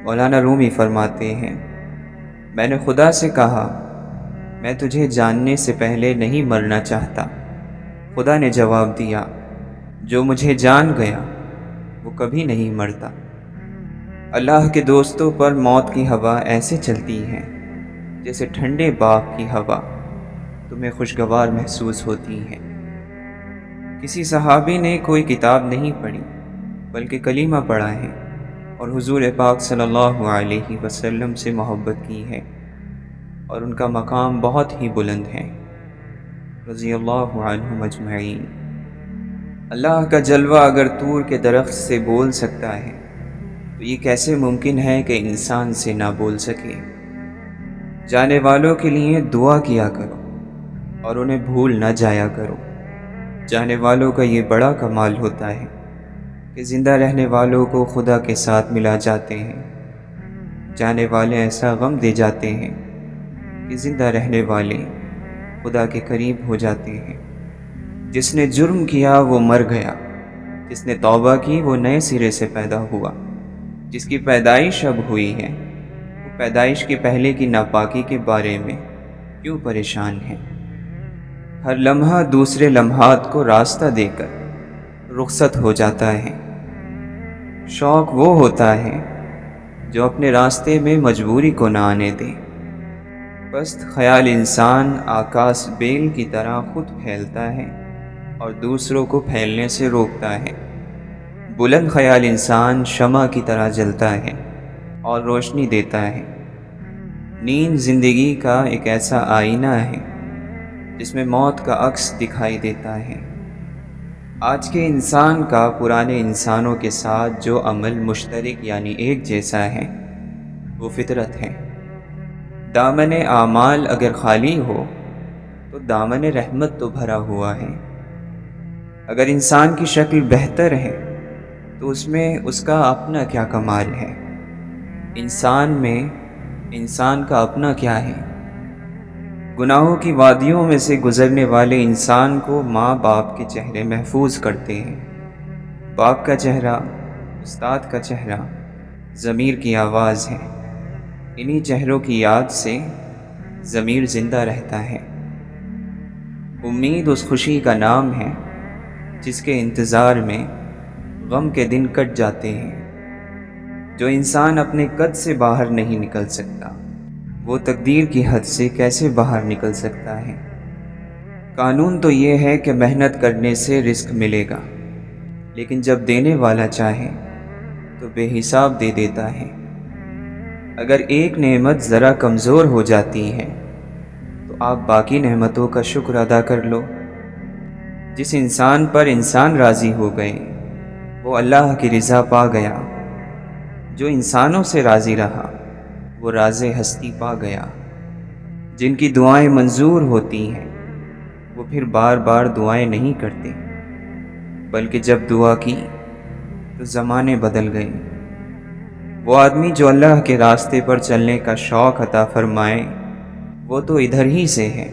مولانا رومی فرماتے ہیں، میں نے خدا سے کہا میں تجھے جاننے سے پہلے نہیں مرنا چاہتا۔ خدا نے جواب دیا، جو مجھے جان گیا وہ کبھی نہیں مرتا۔ اللہ کے دوستوں پر موت کی ہوا ایسے چلتی ہے جیسے ٹھنڈے باغ کی ہوا تمہیں خوشگوار محسوس ہوتی ہے۔ کسی صحابی نے کوئی کتاب نہیں پڑھی بلکہ کلمہ پڑھا ہے اور حضور پاک صلی اللہ علیہ وسلم سے محبت کی ہے، اور ان کا مقام بہت ہی بلند ہے، رضی اللہ عنہم اجمعین۔ اللہ کا جلوہ اگر طور کے درخت سے بول سکتا ہے تو یہ کیسے ممکن ہے کہ انسان سے نہ بول سکے؟ جانے والوں کے لیے دعا کیا کرو اور انہیں بھول نہ جایا کرو۔ جانے والوں کا یہ بڑا کمال ہوتا ہے کہ زندہ رہنے والوں کو خدا کے ساتھ ملا جاتے ہیں۔ جانے والے ایسا غم دے جاتے ہیں کہ زندہ رہنے والے خدا کے قریب ہو جاتے ہیں۔ جس نے جرم کیا وہ مر گیا، جس نے توبہ کی وہ نئے سرے سے پیدا ہوا۔ جس کی پیدائش اب ہوئی ہے وہ پیدائش کے پہلے کی ناپاکی کے بارے میں کیوں پریشان ہے؟ ہر لمحہ دوسرے لمحات کو راستہ دے کر رخصت ہو جاتا ہے۔ شوق وہ ہوتا ہے جو اپنے راستے میں مجبوری کو نہ آنے دے۔ پست خیال انسان آکاش بیل کی طرح خود پھیلتا ہے اور دوسروں کو پھیلنے سے روکتا ہے۔ بلند خیال انسان شمع کی طرح جلتا ہے اور روشنی دیتا ہے۔ نیند زندگی کا ایک ایسا آئینہ ہے جس میں موت کا عکس دکھائی دیتا ہے۔ آج کے انسان کا پرانے انسانوں کے ساتھ جو عمل مشترک یعنی ایک جیسا ہے وہ فطرت ہے۔ دامن اعمال اگر خالی ہو تو دامن رحمت تو بھرا ہوا ہے۔ اگر انسان کی شکل بہتر ہے تو اس میں اس کا اپنا کیا کمال ہے؟ انسان میں انسان کا اپنا کیا ہے؟ گناہوں کی وادیوں میں سے گزرنے والے انسان کو ماں باپ کے چہرے محفوظ کرتے ہیں۔ باپ کا چہرہ، استاد کا چہرہ، ضمیر کی آواز ہے۔ انہی چہروں کی یاد سے ضمیر زندہ رہتا ہے۔ امید اس خوشی کا نام ہے جس کے انتظار میں غم کے دن کٹ جاتے ہیں۔ جو انسان اپنے قد سے باہر نہیں نکل سکتا وہ تقدیر کی حد سے کیسے باہر نکل سکتا ہے؟ قانون تو یہ ہے کہ محنت کرنے سے رزق ملے گا، لیکن جب دینے والا چاہے تو بے حساب دے دیتا ہے۔ اگر ایک نعمت ذرا کمزور ہو جاتی ہے تو آپ باقی نعمتوں کا شکر ادا کر لو۔ جس انسان پر انسان راضی ہو گئے وہ اللہ کی رضا پا گیا۔ جو انسانوں سے راضی رہا وہ راز ہستی پا گیا۔ جن کی دعائیں منظور ہوتی ہیں وہ پھر بار بار دعائیں نہیں کرتے، بلکہ جب دعا کی تو زمانے بدل گئے۔ وہ آدمی جو اللہ کے راستے پر چلنے کا شوق عطا فرمائے وہ تو ادھر ہی سے ہے،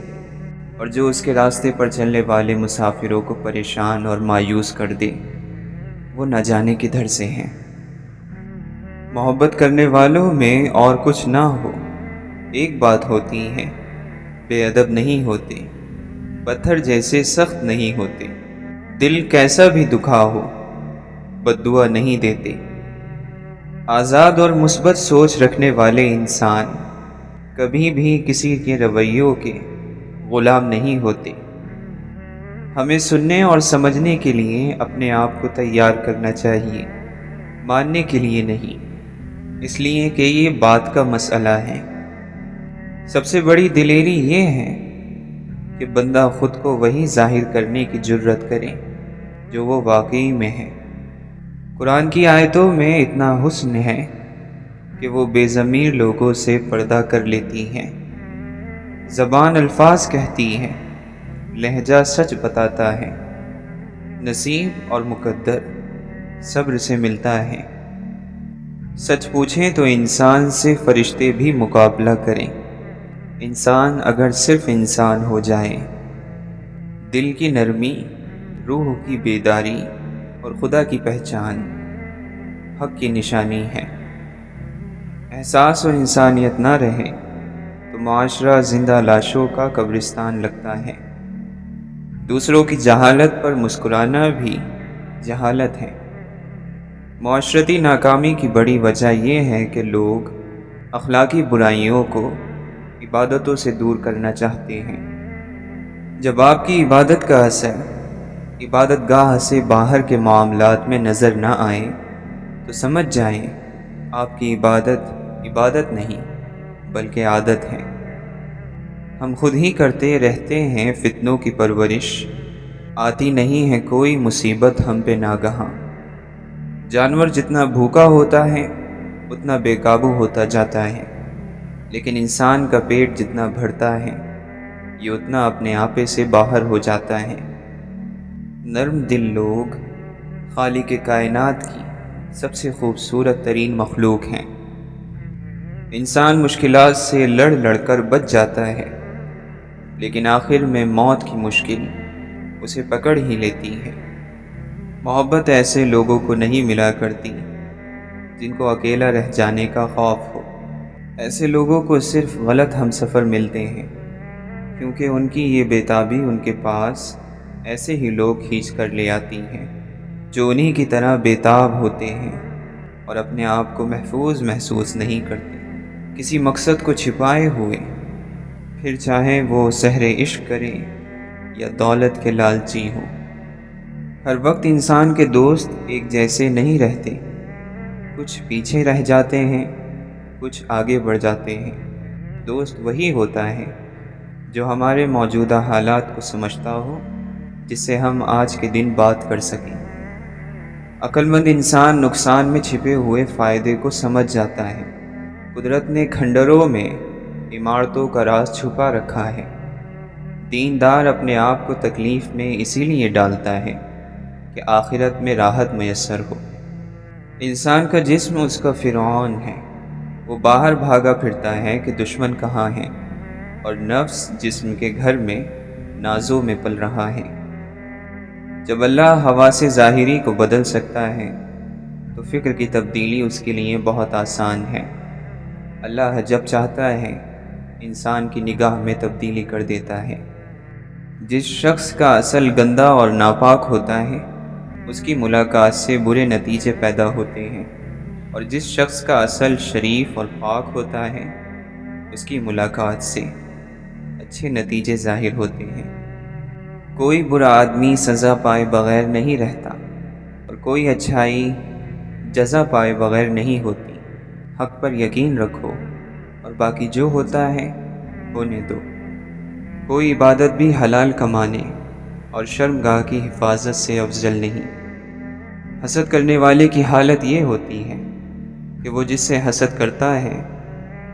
اور جو اس کے راستے پر چلنے والے مسافروں کو پریشان اور مایوس کر دے وہ نہ جانے کدھر سے ہیں۔ محبت کرنے والوں میں اور کچھ نہ ہو ایک بات ہوتی ہے، بے ادب نہیں ہوتے، پتھر جیسے سخت نہیں ہوتے، دل کیسا بھی دکھا ہو بد دعا نہیں دیتے۔ آزاد اور مثبت سوچ رکھنے والے انسان کبھی بھی کسی کے رویوں کے غلام نہیں ہوتے۔ ہمیں سننے اور سمجھنے کے لیے اپنے آپ کو تیار کرنا چاہیے، ماننے کے لیے نہیں، اس لیے کہ یہ بات کا مسئلہ ہے۔ سب سے بڑی دلیری یہ ہے کہ بندہ خود کو وہی ظاہر کرنے کی جرت کرے جو وہ واقعی میں ہے۔ قرآن کی آیتوں میں اتنا حسن ہے کہ وہ بے ضمیر لوگوں سے پردہ کر لیتی ہیں۔ زبان الفاظ کہتی ہے، لہجہ سچ بتاتا ہے، نصیب اور مقدر صبر سے ملتا ہے۔ سچ پوچھیں تو انسان سے فرشتے بھی مقابلہ کریں۔ انسان اگر صرف انسان ہو جائے، دل کی نرمی، روح کی بیداری اور خدا کی پہچان حق کی نشانی ہے۔ احساس اور انسانیت نہ رہے تو معاشرہ زندہ لاشوں کا قبرستان لگتا ہے۔ دوسروں کی جہالت پر مسکرانا بھی جہالت ہے۔ معاشرتی ناکامی کی بڑی وجہ یہ ہے کہ لوگ اخلاقی برائیوں کو عبادتوں سے دور کرنا چاہتے ہیں۔ جب آپ کی عبادت کا اثر عبادت گاہ سے باہر کے معاملات میں نظر نہ آئے تو سمجھ جائیں آپ کی عبادت نہیں بلکہ عادت ہے۔ ہم خود ہی کرتے رہتے ہیں فتنوں کی پرورش، آتی نہیں ہے کوئی مصیبت ہم پہ ناگہاں۔ جانور جتنا بھوکا ہوتا ہے اتنا بے قابو ہوتا جاتا ہے، لیکن انسان کا پیٹ جتنا بھرتا ہے یہ اتنا اپنے آپے سے باہر ہو جاتا ہے۔ نرم دل لوگ خالق کائنات کی سب سے خوبصورت ترین مخلوق ہیں۔ انسان مشکلات سے لڑ کر بچ جاتا ہے، لیکن آخر میں موت کی مشکل اسے پکڑ ہی لیتی ہے۔ محبت ایسے لوگوں کو نہیں ملا کرتی جن کو اکیلا رہ جانے کا خوف ہو۔ ایسے لوگوں کو صرف غلط ہمسفر ملتے ہیں، کیونکہ ان کی یہ بےتابی ان کے پاس ایسے ہی لوگ کھینچ کر لے آتی ہیں جو انہی کی طرح بےتاب ہوتے ہیں اور اپنے آپ کو محفوظ محسوس نہیں کرتے، کسی مقصد کو چھپائے ہوئے، پھر چاہے وہ سحر عشق کرے یا دولت کے لالچی ہو۔ ہر وقت انسان کے دوست ایک جیسے نہیں رہتے، کچھ پیچھے رہ جاتے ہیں، کچھ آگے بڑھ جاتے ہیں۔ دوست وہی ہوتا ہے جو ہمارے موجودہ حالات کو سمجھتا ہو، جس سے ہم آج کے دن بات کر سکیں۔ عقل مند انسان نقصان میں چھپے ہوئے فائدے کو سمجھ جاتا ہے۔ قدرت نے کھنڈروں میں عمارتوں کا راز چھپا رکھا ہے۔ دیندار اپنے آپ کو تکلیف میں اسی لیے ڈالتا ہے کہ آخرت میں راحت میسر ہو۔ انسان کا جسم اس کا فرعون ہے، وہ باہر بھاگا پھرتا ہے کہ دشمن کہاں ہیں، اور نفس جسم کے گھر میں نازوں میں پل رہا ہے۔ جب اللہ حواس ظاہری کو بدل سکتا ہے تو فکر کی تبدیلی اس کے لیے بہت آسان ہے۔ اللہ جب چاہتا ہے انسان کی نگاہ میں تبدیلی کر دیتا ہے۔ جس شخص کا اصل گندا اور ناپاک ہوتا ہے اس کی ملاقات سے برے نتیجے پیدا ہوتے ہیں، اور جس شخص کا اصل شریف اور پاک ہوتا ہے اس کی ملاقات سے اچھے نتیجے ظاہر ہوتے ہیں۔ کوئی برا آدمی سزا پائے بغیر نہیں رہتا، اور کوئی اچھائی جزا پائے بغیر نہیں ہوتی۔ حق پر یقین رکھو اور باقی جو ہوتا ہے ہونے دو۔ کوئی عبادت بھی حلال کمانے اور شرمگاہ کی حفاظت سے افضل نہیں۔ حسد کرنے والے کی حالت یہ ہوتی ہے کہ وہ جس سے حسد کرتا ہے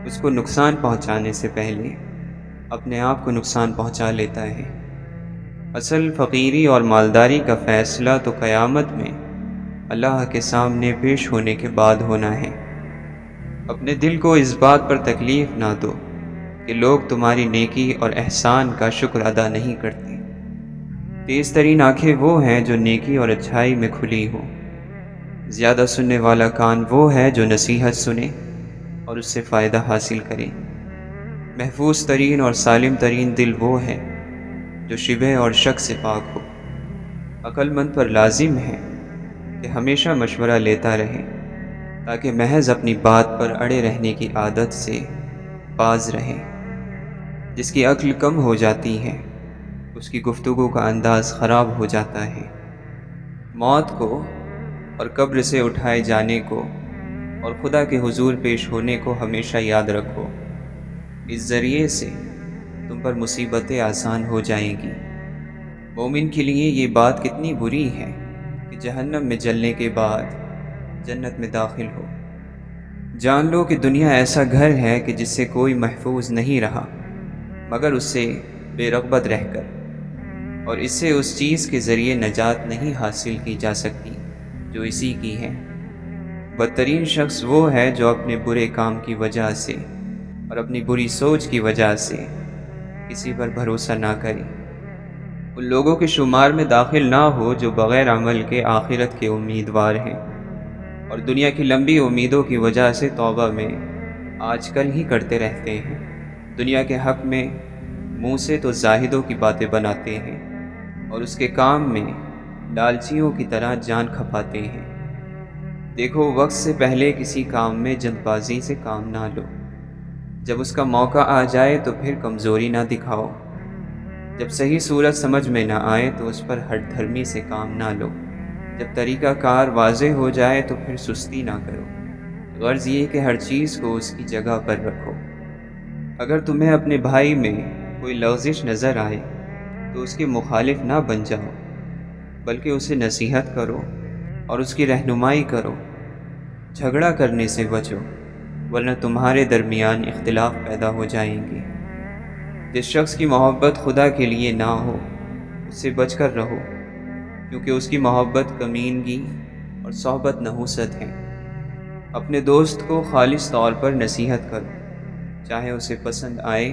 اس کو نقصان پہنچانے سے پہلے اپنے آپ کو نقصان پہنچا لیتا ہے۔ اصل فقیری اور مالداری کا فیصلہ تو قیامت میں اللہ کے سامنے پیش ہونے کے بعد ہونا ہے۔ اپنے دل کو اس بات پر تکلیف نہ دو کہ لوگ تمہاری نیکی اور احسان کا شکر ادا نہیں کرتے۔ تیز ترین آنکھیں وہ ہیں جو نیکی اور اچھائی میں کھلی ہو۔ زیادہ سننے والا کان وہ ہے جو نصیحت سنے اور اس سے فائدہ حاصل کرے۔ محفوظ ترین اور سالم ترین دل وہ ہے جو شبہ اور شک سے پاک ہو۔ عقل مند پر لازم ہے کہ ہمیشہ مشورہ لیتا رہے تاکہ محض اپنی بات پر اڑے رہنے کی عادت سے باز رہے۔ جس کی عقل کم ہو جاتی ہے اس کی گفتگو کا انداز خراب ہو جاتا ہے۔ موت کو اور قبر سے اٹھائے جانے کو اور خدا کے حضور پیش ہونے کو ہمیشہ یاد رکھو۔ اس ذریعے سے تم پر مصیبتیں آسان ہو جائیں گی۔ مومن کے لیے یہ بات کتنی بری ہے کہ جہنم میں جلنے کے بعد جنت میں داخل ہو۔ جان لو کہ دنیا ایسا گھر ہے کہ جس سے کوئی محفوظ نہیں رہا مگر اس سے بے رغبت رہ کر، اور اس سے اس چیز کے ذریعے نجات نہیں حاصل کی جا سکتی جو اسی کی ہے۔ بدترین شخص وہ ہے جو اپنے برے کام کی وجہ سے اور اپنی بری سوچ کی وجہ سے کسی پر بھروسہ نہ کرے۔ ان لوگوں کے شمار میں داخل نہ ہو جو بغیر عمل کے آخرت کے امیدوار ہیں اور دنیا کی لمبی امیدوں کی وجہ سے توبہ میں آج کل ہی کرتے رہتے ہیں۔ دنیا کے حق میں منہ سے تو زاہدوں کی باتیں بناتے ہیں اور اس کے کام میں لالچیوں کی طرح جان کھپاتے ہیں۔ دیکھو، وقت سے پہلے کسی کام میں جلد بازی سے کام نہ لو۔ جب اس کا موقع آ جائے تو پھر کمزوری نہ دکھاؤ۔ جب صحیح صورت سمجھ میں نہ آئے تو اس پر ہٹ دھرمی سے کام نہ لو۔ جب طریقہ کار واضح ہو جائے تو پھر سستی نہ کرو۔ غرض یہ کہ ہر چیز کو اس کی جگہ پر رکھو۔ اگر تمہیں اپنے بھائی میں کوئی لغزش نظر آئے تو اس کے مخالف نہ بن جاؤ، بلکہ اسے نصیحت کرو اور اس کی رہنمائی کرو۔ جھگڑا کرنے سے بچو، ورنہ تمہارے درمیان اختلاف پیدا ہو جائیں گے۔ جس شخص کی محبت خدا کے لیے نہ ہو اس سے بچ کر رہو، کیونکہ اس کی محبت کمینگی اور صحبت نحوست ہے۔ اپنے دوست کو خالص طور پر نصیحت کرو، چاہے اسے پسند آئے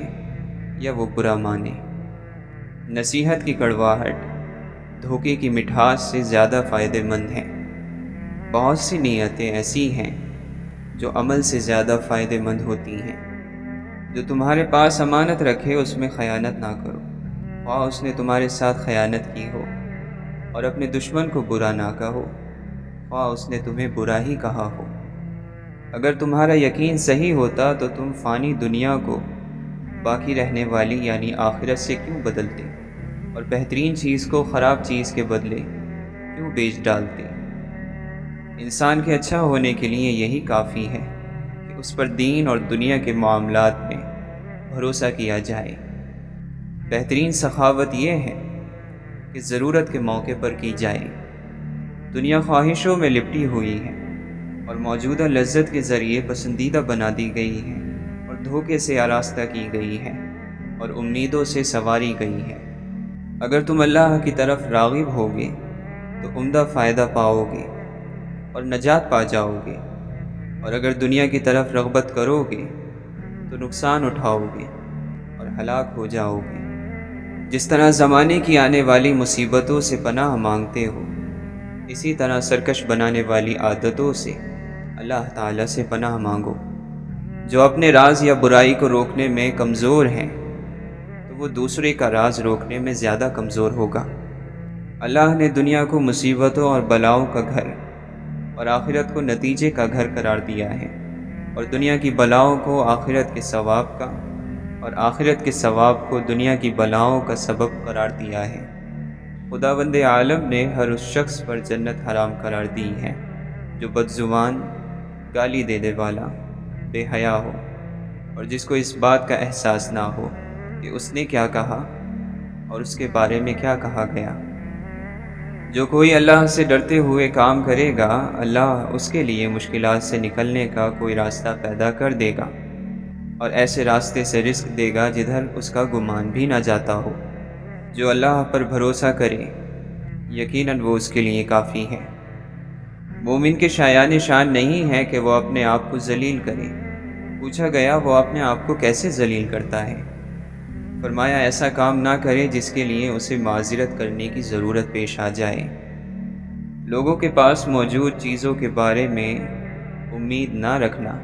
یا وہ برا مانے۔ نصیحت کی کڑواہٹ دھوکے کی مٹھاس سے زیادہ فائدہ مند ہے۔ بہت سی نیتیں ایسی ہیں جو عمل سے زیادہ فائدہ مند ہوتی ہیں۔ جو تمہارے پاس امانت رکھے اس میں خیانت نہ کرو، خواہ اس نے تمہارے ساتھ خیانت کی ہو، اور اپنے دشمن کو برا نہ کہو، خواہ اس نے تمہیں برا ہی کہا ہو۔ اگر تمہارا یقین صحیح ہوتا تو تم فانی دنیا کو باقی رہنے والی یعنی آخرت سے کیوں بدلتے، اور بہترین چیز کو خراب چیز کے بدلے کیوں بیچ ڈالتے؟ انسان کے اچھا ہونے کے لیے یہی کافی ہے کہ اس پر دین اور دنیا کے معاملات میں بھروسہ کیا جائے۔ بہترین سخاوت یہ ہے کہ ضرورت کے موقع پر کی جائے۔ دنیا خواہشوں میں لپٹی ہوئی ہے اور موجودہ لذت کے ذریعے پسندیدہ بنا دی گئی ہے، اور دھوکے سے آراستہ کی گئی ہے اور امیدوں سے سنواری گئی ہے۔ اگر تم اللہ کی طرف راغب ہوگے تو عمدہ فائدہ پاؤ گے اور نجات پا جاؤ گے، اور اگر دنیا کی طرف رغبت کرو گے تو نقصان اٹھاؤ گے اور ہلاک ہو جاؤ گے۔ جس طرح زمانے کی آنے والی مصیبتوں سے پناہ مانگتے ہو، اسی طرح سرکش بنانے والی عادتوں سے اللہ تعالیٰ سے پناہ مانگو۔ جو اپنے راز یا برائی کو روکنے میں کمزور ہیں تو وہ دوسرے کا راز روکنے میں زیادہ کمزور ہوگا۔ اللہ نے دنیا کو مصیبتوں اور بلاؤں کا گھر اور آخرت کو نتیجے کا گھر قرار دیا ہے، اور دنیا کی بلاؤں کو آخرت کے ثواب کا اور آخرت کے ثواب کو دنیا کی بلاؤں کا سبب قرار دیا ہے۔ خداوند عالم نے ہر اس شخص پر جنت حرام قرار دی ہے جو بدزبان، گالی دینے والا، بے حیا ہو، اور جس کو اس بات کا احساس نہ ہو کہ اس نے کیا کہا اور اس کے بارے میں کیا کہا گیا۔ جو کوئی اللہ سے ڈرتے ہوئے کام کرے گا، اللہ اس کے لیے مشکلات سے نکلنے کا کوئی راستہ پیدا کر دے گا، اور ایسے راستے سے رزق دے گا جدھر اس کا گمان بھی نہ جاتا ہو۔ جو اللہ پر بھروسہ کرے یقیناً وہ اس کے لیے کافی ہے۔ مومن کے شایان شان نہیں ہے کہ وہ اپنے آپ کو ذلیل کرے۔ پوچھا گیا، وہ اپنے آپ کو کیسے ذلیل کرتا ہے؟ فرمایا، ایسا کام نہ کرے جس کے لیے اسے معذرت کرنے کی ضرورت پیش آ جائے۔ لوگوں کے پاس موجود چیزوں کے بارے میں امید نہ رکھنا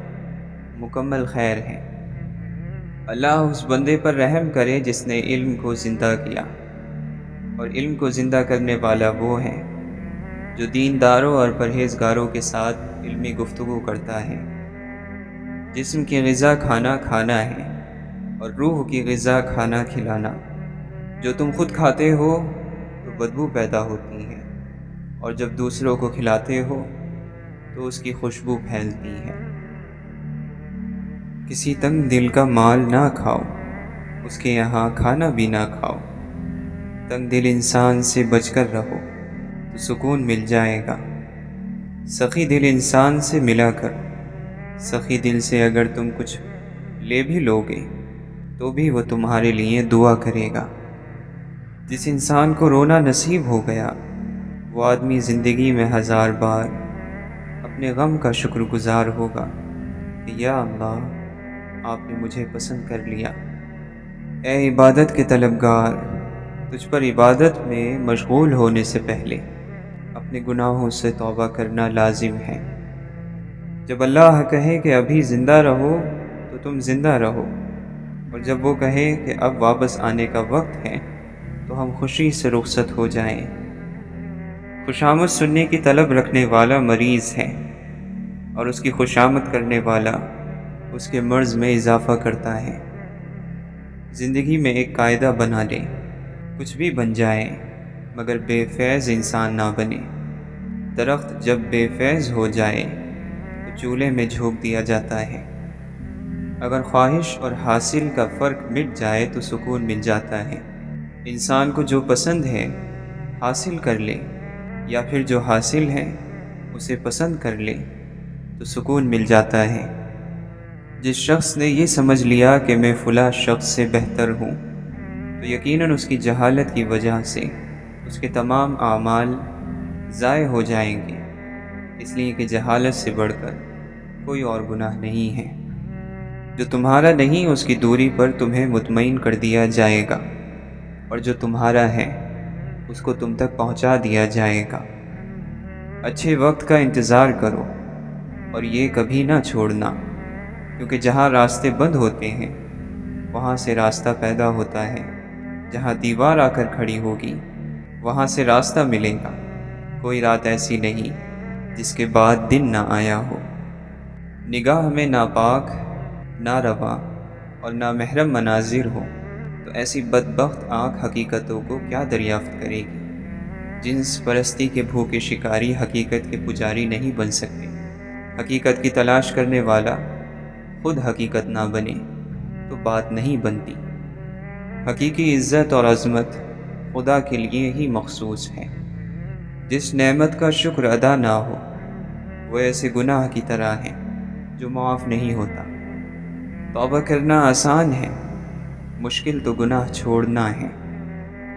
مکمل خیر ہے۔ اللہ اس بندے پر رحم کرے جس نے علم کو زندہ کیا، اور علم کو زندہ کرنے والا وہ ہے جو دینداروں اور پرہیزگاروں کے ساتھ علمی گفتگو کرتا ہے۔ جسم کی غذا کھانا کھانا ہے اور روح کی غذا کھانا کھلانا۔ جو تم خود کھاتے ہو تو بدبو پیدا ہوتی ہے، اور جب دوسروں کو کھلاتے ہو تو اس کی خوشبو پھیلتی ہے۔ کسی تنگ دل کا مال نہ کھاؤ، اس کے یہاں کھانا بھی نہ کھاؤ۔ تنگ دل انسان سے بچ کر رہو تو سکون مل جائے گا۔ سخی دل انسان سے ملا کر، سخی دل سے اگر تم کچھ لے بھی لوگے تو بھی وہ تمہارے لیے دعا کرے گا۔ جس انسان کو رونا نصیب ہو گیا وہ آدمی زندگی میں 1000 بار اپنے غم کا شکر گزار ہوگا کہ یا اللہ، آپ نے مجھے پسند کر لیا۔ اے عبادت کے طلبگار، تجھ پر عبادت میں مشغول ہونے سے پہلے اپنے گناہوں سے توبہ کرنا لازم ہے۔ جب اللہ کہے کہ ابھی زندہ رہو تم زندہ رہو، اور جب وہ کہے کہ اب واپس آنے کا وقت ہے تو ہم خوشی سے رخصت ہو جائیں۔ خوشامد سننے کی طلب رکھنے والا مریض ہے، اور اس کی خوشامد کرنے والا اس کے مرض میں اضافہ کرتا ہے۔ زندگی میں ایک قاعدہ بنا لے، کچھ بھی بن جائے مگر بے فیض انسان نہ بنے۔ درخت جب بے فیض ہو جائے تو چولہے میں جھونک دیا جاتا ہے۔ اگر خواہش اور حاصل کا فرق مٹ جائے تو سکون مل جاتا ہے۔ انسان کو جو پسند ہے حاصل کر لے، یا پھر جو حاصل ہے اسے پسند کر لے تو سکون مل جاتا ہے۔ جس شخص نے یہ سمجھ لیا کہ میں فلاں شخص سے بہتر ہوں تو یقیناً اس کی جہالت کی وجہ سے اس کے تمام اعمال ضائع ہو جائیں گے، اس لیے کہ جہالت سے بڑھ کر کوئی اور گناہ نہیں ہے۔ جو تمہارا نہیں اس کی دوری پر تمہیں مطمئن کر دیا جائے گا، اور جو تمہارا ہے اس کو تم تک پہنچا دیا جائے گا۔ اچھے وقت کا انتظار کرو اور یہ کبھی نہ چھوڑنا، کیونکہ جہاں راستے بند ہوتے ہیں وہاں سے راستہ پیدا ہوتا ہے۔ جہاں دیوار آ کر کھڑی ہوگی وہاں سے راستہ ملے گا۔ کوئی رات ایسی نہیں جس کے بعد دن نہ آیا ہو۔ نگاہ میں ناپاک، ناروا اور نامحرم مناظر ہو تو ایسی بدبخت آنکھ حقیقتوں کو کیا دریافت کرے گی؟ جنس پرستی کے بھوکے شکاری حقیقت کے پجاری نہیں بن سکتے۔ حقیقت کی تلاش کرنے والا خود حقیقت نہ بنے تو بات نہیں بنتی۔ حقیقی عزت اور عظمت خدا کے لیے ہی مخصوص ہے۔ جس نعمت کا شکر ادا نہ ہو وہ ایسے گناہ کی طرح ہے جو معاف نہیں ہوتا۔ توبہ کرنا آسان ہے، مشکل تو گناہ چھوڑنا ہے۔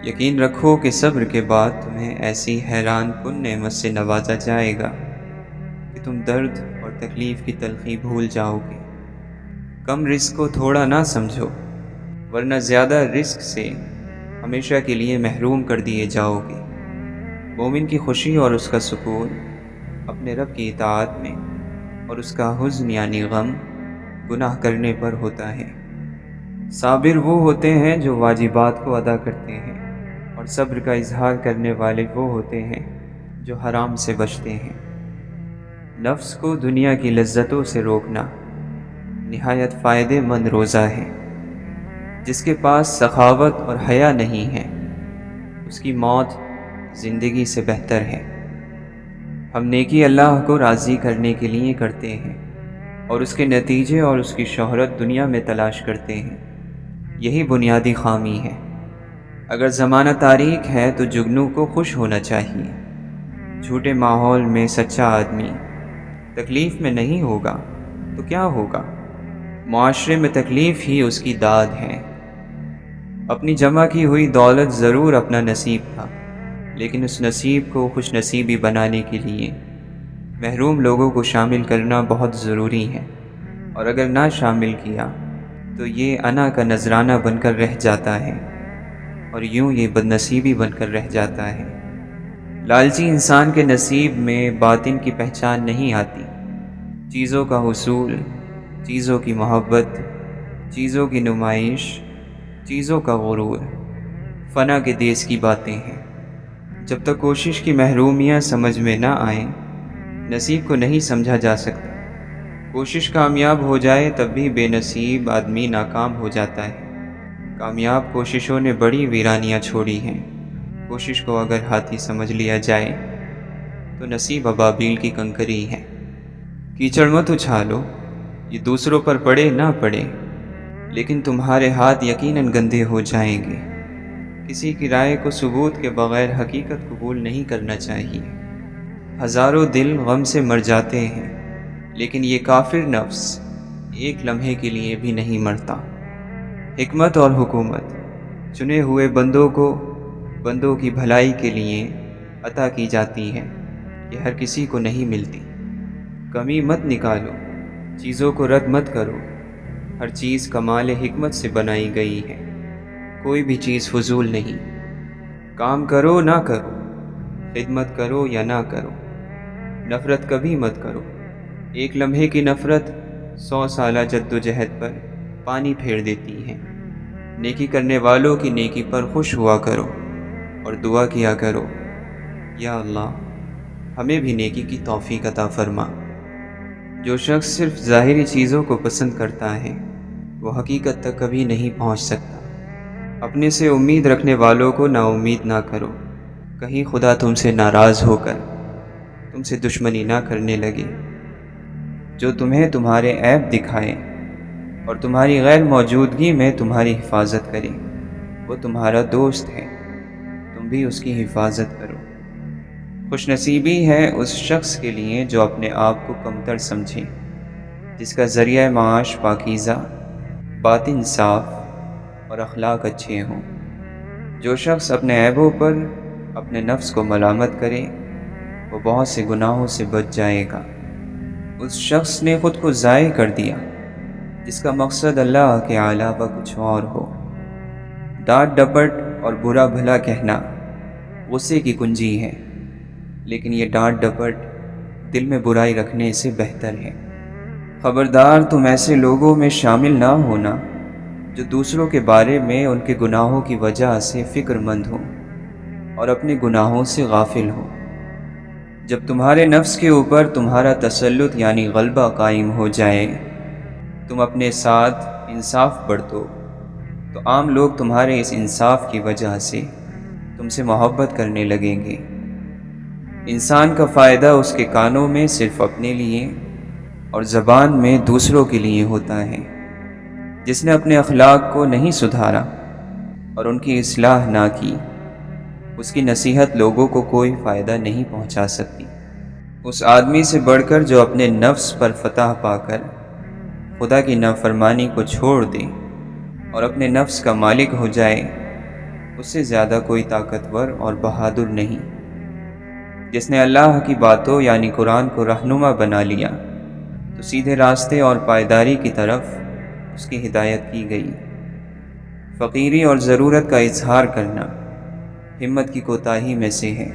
یقین رکھو کہ صبر کے بعد تمہیں ایسی حیران کن نعمت سے نوازا جائے گا کہ تم درد اور تکلیف کی تلخی بھول جاؤ گے۔ کم رزق کو تھوڑا نہ سمجھو، ورنہ زیادہ رزق سے ہمیشہ کے لیے محروم کر دیے جاؤ گے۔ مومن کی خوشی اور اس کا سکون اپنے رب کی اطاعت میں، اور اس کا حزن یعنی غم گناہ کرنے پر ہوتا ہے۔ صابر وہ ہوتے ہیں جو واجبات کو ادا کرتے ہیں، اور صبر کا اظہار کرنے والے وہ ہوتے ہیں جو حرام سے بچتے ہیں۔ نفس کو دنیا کی لذتوں سے روکنا نہایت فائدے مند روزہ ہے۔ جس کے پاس سخاوت اور حیا نہیں ہے اس کی موت زندگی سے بہتر ہے۔ ہم نیکی اللہ کو راضی کرنے کے لیے کرتے ہیں، اور اس کے نتیجے اور اس کی شہرت دنیا میں تلاش کرتے ہیں۔ یہی بنیادی خامی ہے۔ اگر زمانہ تاریک ہے تو جگنو کو خوش ہونا چاہیے۔ جھوٹے ماحول میں سچا آدمی تکلیف میں نہیں ہوگا تو کیا ہوگا؟ معاشرے میں تکلیف ہی اس کی داد ہے۔ اپنی جمع کی ہوئی دولت ضرور اپنا نصیب تھا، لیکن اس نصیب کو خوش نصیبی بنانے کے لیے محروم لوگوں کو شامل کرنا بہت ضروری ہے، اور اگر نہ شامل کیا تو یہ انا کا نذرانہ بن کر رہ جاتا ہے، اور یوں یہ بد نصیبی بن کر رہ جاتا ہے۔ لالچی انسان کے نصیب میں باطن کی پہچان نہیں آتی۔ چیزوں کا حصول، چیزوں کی محبت، چیزوں کی نمائش، چیزوں کا غرور فنا کے دیس کی باتیں ہیں۔ جب تک کوشش کی محرومیاں سمجھ میں نہ آئیں نصیب کو نہیں سمجھا جا سکتا۔ کوشش کامیاب ہو جائے تب بھی بے نصیب آدمی ناکام ہو جاتا ہے۔ کامیاب کوششوں نے بڑی ویرانیاں چھوڑی ہیں۔ کوشش کو اگر ہاتھی سمجھ لیا جائے تو نصیب ابابیل کی کنکری ہے۔ کیچڑ مت اچھالو، یہ دوسروں پر پڑے نہ پڑے، لیکن تمہارے ہاتھ یقیناً گندے ہو جائیں گے۔ کسی کی رائے کو ثبوت کے بغیر حقیقت قبول نہیں کرنا چاہیے۔ ہزاروں دل غم سے مر جاتے ہیں، لیکن یہ کافر نفس ایک لمحے کے لیے بھی نہیں مرتا۔ حکمت اور حکومت چنے ہوئے بندوں کو بندوں کی بھلائی کے لیے عطا کی جاتی ہے، یہ ہر کسی کو نہیں ملتی۔ کمی مت نکالو، چیزوں کو رد مت کرو، ہر چیز کمال حکمت سے بنائی گئی ہے، کوئی بھی چیز فضول نہیں۔ کام کرو نہ کرو، خدمت کرو یا نہ کرو، نفرت کبھی مت کرو۔ ایک لمحے کی نفرت 100 سالہ جدوجہد پر پانی پھیر دیتی ہیں۔ نیکی کرنے والوں کی نیکی پر خوش ہوا کرو اور دعا کیا کرو، یا اللہ ہمیں بھی نیکی کی توفیق عطا فرما۔ جو شخص صرف ظاہری چیزوں کو پسند کرتا ہے وہ حقیقت تک کبھی نہیں پہنچ سکتا۔ اپنے سے امید رکھنے والوں کو نا امید نہ کرو، کہیں خدا تم سے ناراض ہو کر تم سے دشمنی نہ کرنے لگے۔ جو تمہیں تمہارے عیب دکھائے اور تمہاری غیر موجودگی میں تمہاری حفاظت کرے وہ تمہارا دوست ہے، تم بھی اس کی حفاظت کرو۔ خوش نصیبی ہے اس شخص کے لیے جو اپنے آپ کو کمتر سمجھے، جس کا ذریعہ معاش پاکیزہ، باطن صاف اور اخلاق اچھے ہوں۔ جو شخص اپنے عیبوں پر اپنے نفس کو ملامت کرے وہ بہت سے گناہوں سے بچ جائے گا۔ اس شخص نے خود کو ضائع کر دیا جس کا مقصد اللہ کے علاوہ کچھ اور ہو۔ ڈانٹ ڈپٹ اور برا بھلا کہنا غصے کی کنجی ہے، لیکن یہ ڈانٹ ڈپٹ دل میں برائی رکھنے سے بہتر ہے۔ خبردار تم ایسے لوگوں میں شامل نہ ہونا جو دوسروں کے بارے میں ان کے گناہوں کی وجہ سے فکر مند ہوں اور اپنے گناہوں سے غافل ہوں۔ جب تمہارے نفس کے اوپر تمہارا تسلط یعنی غلبہ قائم ہو جائے، تم اپنے ساتھ انصاف برتو تو عام لوگ تمہارے اس انصاف کی وجہ سے تم سے محبت کرنے لگیں گے۔ انسان کا فائدہ اس کے کانوں میں صرف اپنے لیے اور زبان میں دوسروں کے لیے ہوتا ہے۔ جس نے اپنے اخلاق کو نہیں سدھارا اور ان کی اصلاح نہ کی، اس کی نصیحت لوگوں کو کوئی فائدہ نہیں پہنچا سکتی۔ اس آدمی سے بڑھ کر جو اپنے نفس پر فتح پا کر خدا کی نافرمانی کو چھوڑ دے اور اپنے نفس کا مالک ہو جائے، اس سے زیادہ کوئی طاقتور اور بہادر نہیں۔ جس نے اللہ کی باتوں یعنی قرآن کو رہنما بنا لیا تو سیدھے راستے اور پائیداری کی طرف اس کی ہدایت کی گئی۔ فقیری اور ضرورت کا اظہار کرنا ہمت کی کوتاہی میں سے ہے۔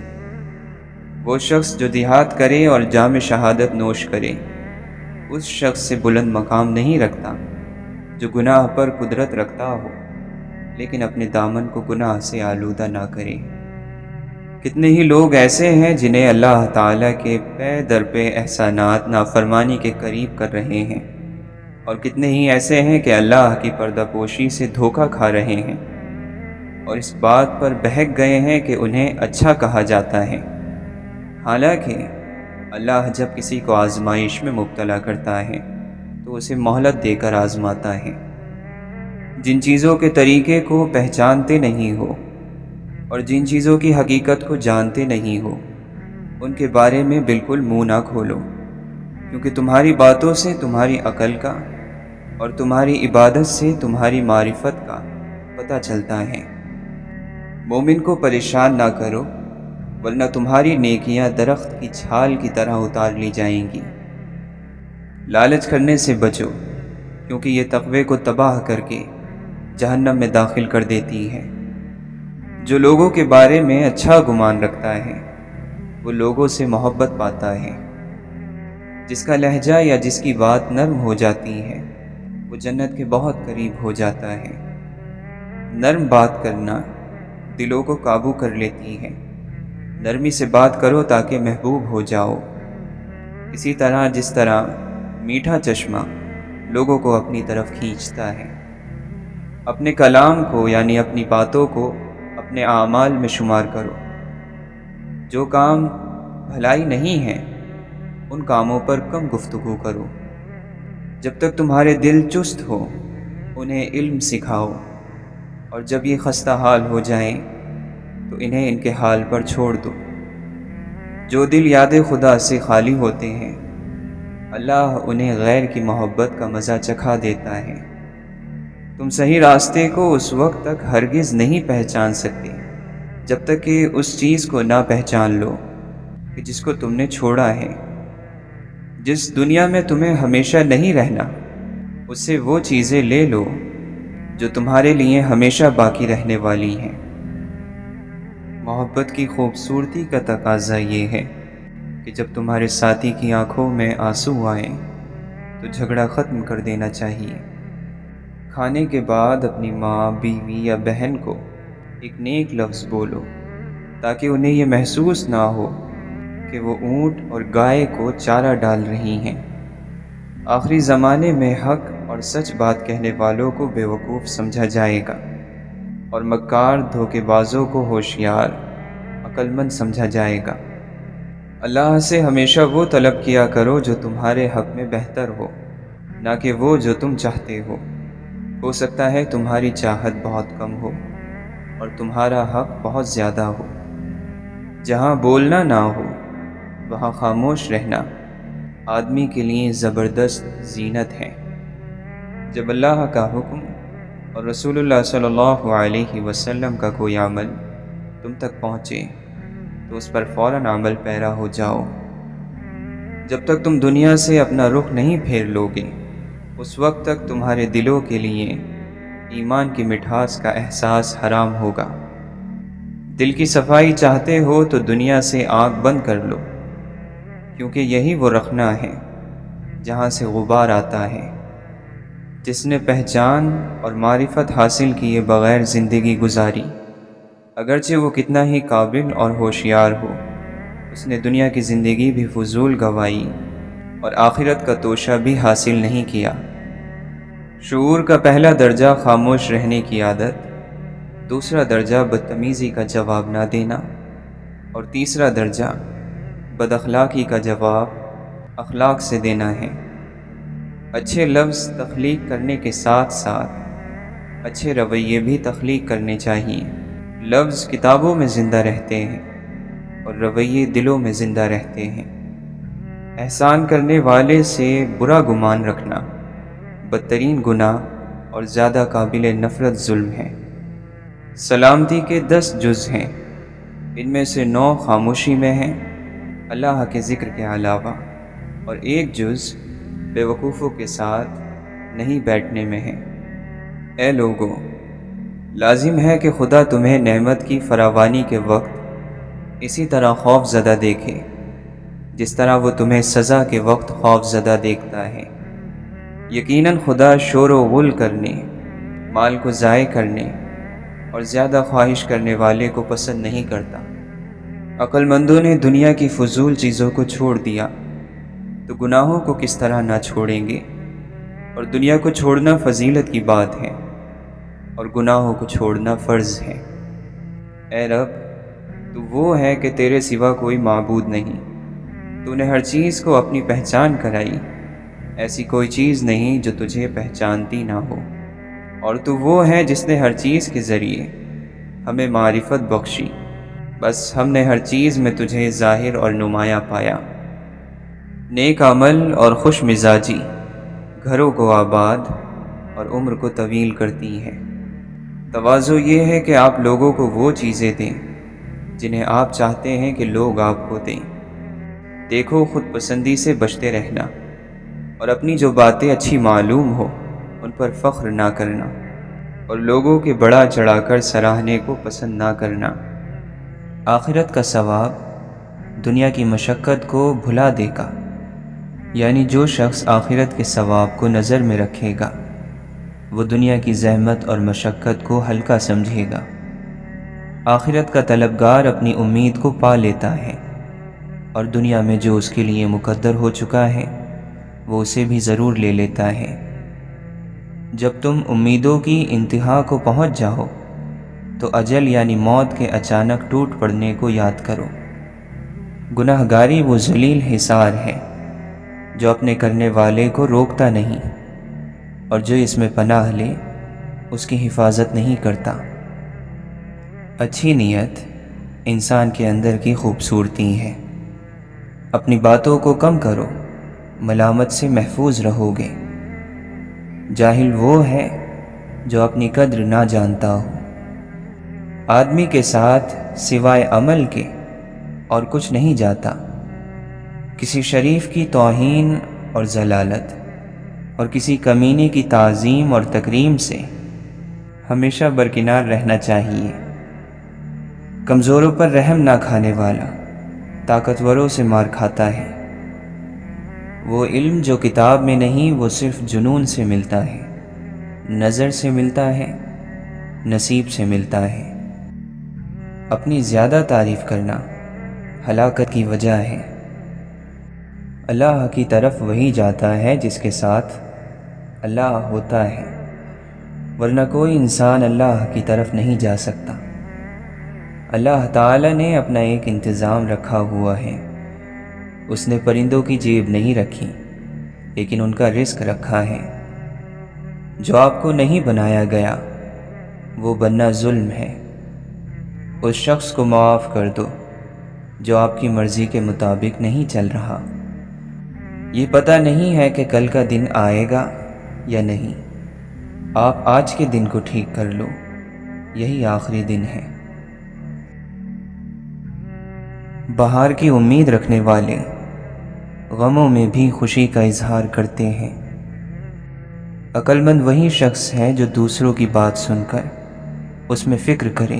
وہ شخص جو دیہات کرے اور جام شہادت نوش کرے اس شخص سے بلند مقام نہیں رکھتا جو گناہ پر قدرت رکھتا ہو لیکن اپنے دامن کو گناہ سے آلودہ نہ کرے۔ کتنے ہی لوگ ایسے ہیں جنہیں اللہ تعالیٰ کے پے در پہ احسانات نافرمانی کے قریب کر رہے ہیں، اور کتنے ہی ایسے ہیں کہ اللہ کی پردہ پوشی سے دھوکہ کھا رہے ہیں اور اس بات پر بہک گئے ہیں کہ انہیں اچھا کہا جاتا ہے۔ حالانکہ اللہ جب کسی کو آزمائش میں مبتلا کرتا ہے تو اسے مہلت دے کر آزماتا ہے۔ جن چیزوں کے طریقے کو پہچانتے نہیں ہو اور جن چیزوں کی حقیقت کو جانتے نہیں ہو ان کے بارے میں بالکل منہ نہ کھولو، کیونکہ تمہاری باتوں سے تمہاری عقل کا اور تمہاری عبادت سے تمہاری معرفت کا پتہ چلتا ہے۔ مومن کو پریشان نہ کرو ورنہ تمہاری نیکیاں درخت کی چھال کی طرح اتار لی جائیں گی۔ لالچ کرنے سے بچو، کیونکہ یہ تقوی کو تباہ کر کے جہنم میں داخل کر دیتی ہے۔ جو لوگوں کے بارے میں اچھا گمان رکھتا ہے وہ لوگوں سے محبت پاتا ہے۔ جس کا لہجہ یا جس کی بات نرم ہو جاتی ہے وہ جنت کے بہت قریب ہو جاتا ہے۔ نرم بات کرنا دلوں کو قابو کر لیتی ہے۔ نرمی سے بات کرو تاکہ محبوب ہو جاؤ، اسی طرح جس طرح میٹھا چشمہ لوگوں کو اپنی طرف کھینچتا ہے۔ اپنے کلام کو یعنی اپنی باتوں کو اپنے اعمال میں شمار کرو۔ جو کام بھلائی نہیں ہے ان کاموں پر کم گفتگو کرو۔ جب تک تمہارے دل چست ہو انہیں علم سکھاؤ، اور جب یہ خستہ حال ہو جائیں تو انہیں ان کے حال پر چھوڑ دو۔ جو دل یاد خدا سے خالی ہوتے ہیں اللہ انہیں غیر کی محبت کا مزہ چکھا دیتا ہے۔ تم صحیح راستے کو اس وقت تک ہرگز نہیں پہچان سکتے جب تک کہ اس چیز کو نہ پہچان لو کہ جس کو تم نے چھوڑا ہے۔ جس دنیا میں تمہیں ہمیشہ نہیں رہنا اس سے وہ چیزیں لے لو جو تمہارے لیے ہمیشہ باقی رہنے والی ہیں۔ محبت کی خوبصورتی کا تقاضا یہ ہے کہ جب تمہارے ساتھی کی آنکھوں میں آنسو آئیں تو جھگڑا ختم کر دینا چاہیے۔ کھانے کے بعد اپنی ماں، بیوی یا بہن کو ایک نیک لفظ بولو تاکہ انہیں یہ محسوس نہ ہو کہ وہ اونٹ اور گائے کو چارہ ڈال رہی ہیں۔ آخری زمانے میں حق اور سچ بات کہنے والوں کو بیوقوف سمجھا جائے گا اور مکار دھوکے بازوں کو ہوشیار، عقل مند سمجھا جائے گا۔ اللہ سے ہمیشہ وہ طلب کیا کرو جو تمہارے حق میں بہتر ہو، نہ کہ وہ جو تم چاہتے ہو سکتا ہے تمہاری چاہت بہت کم ہو اور تمہارا حق بہت زیادہ ہو۔ جہاں بولنا نہ ہو وہاں خاموش رہنا آدمی کے لیے زبردست زینت ہے۔ جب اللہ کا حکم اور رسول اللہ صلی اللہ علیہ وسلم کا کوئی عمل تم تک پہنچے تو اس پر فوراً عمل پیرا ہو جاؤ۔ جب تک تم دنیا سے اپنا رخ نہیں پھیر لوگے اس وقت تک تمہارے دلوں کے لیے ایمان کی مٹھاس کا احساس حرام ہوگا۔ دل کی صفائی چاہتے ہو تو دنیا سے آنکھ بند کر لو، کیونکہ یہی وہ رخنہ ہے جہاں سے غبار آتا ہے۔ جس نے پہچان اور معرفت حاصل کیے بغیر زندگی گزاری، اگرچہ وہ کتنا ہی قابل اور ہوشیار ہو، اس نے دنیا کی زندگی بھی فضول گوائی اور آخرت کا توشہ بھی حاصل نہیں کیا۔ شعور کا پہلا درجہ خاموش رہنے کی عادت، دوسرا درجہ بدتمیزی کا جواب نہ دینا اور تیسرا درجہ بد اخلاقی کا جواب اخلاق سے دینا ہے۔ اچھے لفظ تخلیق کرنے کے ساتھ ساتھ اچھے رویے بھی تخلیق کرنے چاہیے۔ لفظ کتابوں میں زندہ رہتے ہیں اور رویے دلوں میں زندہ رہتے ہیں۔ احسان کرنے والے سے برا گمان رکھنا بدترین گناہ اور زیادہ قابل نفرت ظلم ہے۔ سلامتی کے 10 جز ہیں، ان میں سے 9 خاموشی میں ہیں اللہ کے ذکر کے علاوہ، اور 1 جز بے وقوفوں کے ساتھ نہیں بیٹھنے میں ہے۔ اے لوگو، لازم ہے کہ خدا تمہیں نعمت کی فراوانی کے وقت اسی طرح خوف زدہ دیکھے جس طرح وہ تمہیں سزا کے وقت خوف زدہ دیکھتا ہے۔ یقیناً خدا شور و غل کرنے، مال کو ضائع کرنے اور زیادہ خواہش کرنے والے کو پسند نہیں کرتا۔ عقل مندوں نے دنیا کی فضول چیزوں کو چھوڑ دیا تو گناہوں کو کس طرح نہ چھوڑیں گے، اور دنیا کو چھوڑنا فضیلت کی بات ہے اور گناہوں کو چھوڑنا فرض ہے۔ اے رب، تو وہ ہے کہ تیرے سوا کوئی معبود نہیں، تو نے ہر چیز کو اپنی پہچان کرائی، ایسی کوئی چیز نہیں جو تجھے پہچانتی نہ ہو، اور تو وہ ہے جس نے ہر چیز کے ذریعے ہمیں معرفت بخشی، بس ہم نے ہر چیز میں تجھے ظاہر اور نمایاں پایا۔ نیک عمل اور خوش مزاجی گھروں کو آباد اور عمر کو طویل کرتی ہے۔ تواضع یہ ہے کہ آپ لوگوں کو وہ چیزیں دیں جنہیں آپ چاہتے ہیں کہ لوگ آپ کو دیں۔ دیکھو، خود پسندی سے بچتے رہنا اور اپنی جو باتیں اچھی معلوم ہو ان پر فخر نہ کرنا اور لوگوں کے بڑا چڑھا کر سراہنے کو پسند نہ کرنا۔ آخرت کا ثواب دنیا کی مشقت کو بھلا دے گا، یعنی جو شخص آخرت کے ثواب کو نظر میں رکھے گا وہ دنیا کی زحمت اور مشقت کو ہلکا سمجھے گا۔ آخرت کا طلبگار اپنی امید کو پا لیتا ہے اور دنیا میں جو اس کے لیے مقدر ہو چکا ہے وہ اسے بھی ضرور لے لیتا ہے۔ جب تم امیدوں کی انتہا کو پہنچ جاؤ تو اجل یعنی موت کے اچانک ٹوٹ پڑنے کو یاد کرو۔ گناہ گاری وہ ذلیل حصار ہے جو اپنے کرنے والے کو روکتا نہیں اور جو اس میں پناہ لے اس کی حفاظت نہیں کرتا۔ اچھی نیت انسان کے اندر کی خوبصورتی ہے۔ اپنی باتوں کو کم کرو، ملامت سے محفوظ رہو گے۔ جاہل وہ ہے جو اپنی قدر نہ جانتا ہو۔ آدمی کے ساتھ سوائے عمل کے اور کچھ نہیں جاتا۔ کسی شریف کی توہین اور ذلالت اور کسی کمینے کی تعظیم اور تکریم سے ہمیشہ برکنار رہنا چاہیے۔ کمزوروں پر رحم نہ کھانے والا طاقتوروں سے مار کھاتا ہے۔ وہ علم جو کتاب میں نہیں وہ صرف جنون سے ملتا ہے، نظر سے ملتا ہے، نصیب سے ملتا ہے۔ اپنی زیادہ تعریف کرنا ہلاکت کی وجہ ہے۔ اللہ کی طرف وہی جاتا ہے جس کے ساتھ اللہ ہوتا ہے، ورنہ کوئی انسان اللہ کی طرف نہیں جا سکتا۔ اللہ تعالی نے اپنا ایک انتظام رکھا ہوا ہے۔ اس نے پرندوں کی جیب نہیں رکھی، لیکن ان کا رزق رکھا ہے۔ جو آپ کو نہیں بنایا گیا وہ بننا ظلم ہے۔ اس شخص کو معاف کر دو جو آپ کی مرضی کے مطابق نہیں چل رہا۔ یہ پتہ نہیں ہے کہ کل کا دن آئے گا یا نہیں۔ آپ آج کے دن کو ٹھیک کر لو، یہی آخری دن ہے۔ بہار کی امید رکھنے والے غموں میں بھی خوشی کا اظہار کرتے ہیں۔ عقل مند وہی شخص ہے جو دوسروں کی بات سن کر اس میں فکر کرے،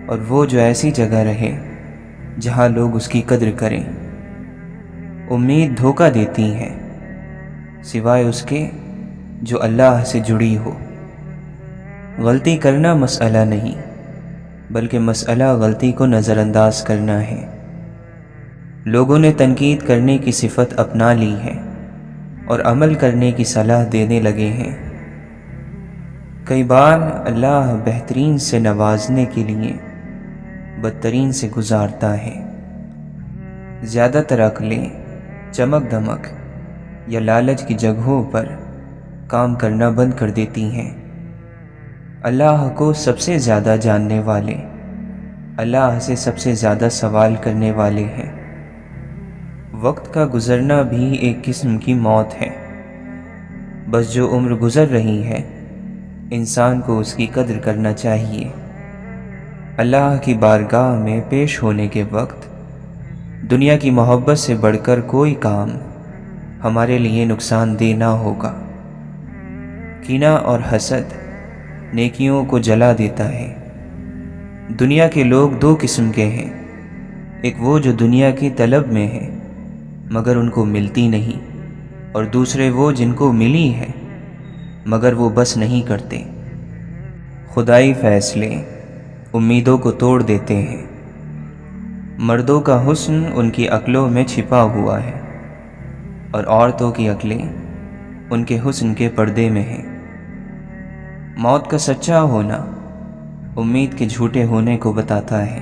اور وہ جو ایسی جگہ رہے جہاں لوگ اس کی قدر کریں۔ امید دھوکہ دیتی ہے سوائے اس کے جو اللہ سے جڑی ہو۔ غلطی کرنا مسئلہ نہیں، بلکہ مسئلہ غلطی کو نظر انداز کرنا ہے۔ لوگوں نے تنقید کرنے کی صفت اپنا لی ہے اور عمل کرنے کی صلاح دینے لگے ہیں۔ کئی بار اللہ بہترین سے نوازنے کے لیے بدترین سے گزارتا ہے۔ زیادہ تر عقلیں چمک دمک یا لالچ کی جگہوں پر کام کرنا بند کر دیتی ہیں۔ اللہ کو سب سے زیادہ جاننے والے اللہ سے سب سے زیادہ سوال کرنے والے ہیں۔ وقت کا گزرنا بھی ایک قسم کی موت ہے۔ بس جو عمر گزر رہی ہے انسان کو اس کی قدر کرنا چاہیے۔ اللہ کی بارگاہ میں پیش ہونے کے وقت دنیا کی محبت سے بڑھ کر کوئی کام ہمارے لیے نقصان دہ نہ ہوگا۔ کینہ اور حسد نیکیوں کو جلا دیتا ہے۔ دنیا کے لوگ دو قسم کے ہیں، ایک وہ جو دنیا کی طلب میں ہیں مگر ان کو ملتی نہیں، اور دوسرے وہ جن کو ملی ہے مگر وہ بس نہیں کرتے۔ خدائی فیصلے امیدوں کو توڑ دیتے ہیں۔ مردوں کا حسن ان کی عقلوں میں چھپا ہوا ہے، اور عورتوں کی عقلیں ان کے حسن کے پردے میں ہیں۔ موت کا سچا ہونا امید کے جھوٹے ہونے کو بتاتا ہے۔